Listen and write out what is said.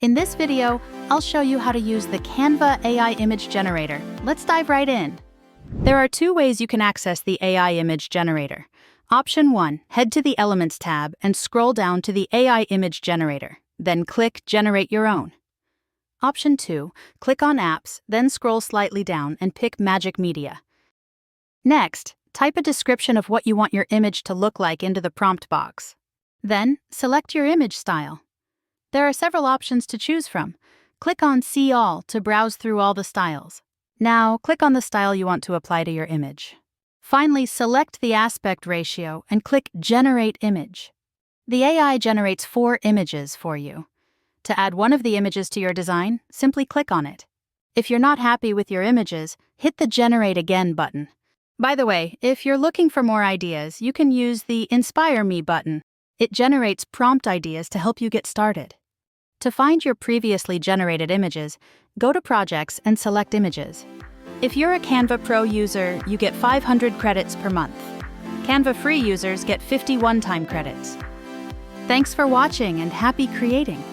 In this video, I'll show you how to use the Canva AI image generator. Let's dive right in. There are two ways you can access the AI image generator. Option 1, head to the Elements tab and scroll down to the AI image generator. Then click Generate Your Own. Option 2, click on Apps, then scroll slightly down and pick Magic Media. Next, type a description of what you want your image to look like into the prompt box. Then, select your image style. There are several options to choose from. Click on See All to browse through all the styles. Now, click on the style you want to apply to your image. Finally, select the aspect ratio and click Generate Image. The AI generates 4 images for you. To add one of the images to your design, simply click on it. If you're not happy with your images, hit the Generate Again button. By the way, if you're looking for more ideas, you can use the Inspire Me button. It generates prompt ideas to help you get started. To find your previously generated images, go to Projects and select Images. If you're a Canva Pro user, you get 500 credits per month. Canva Free users get 50 one-time credits. Thanks for watching and happy creating!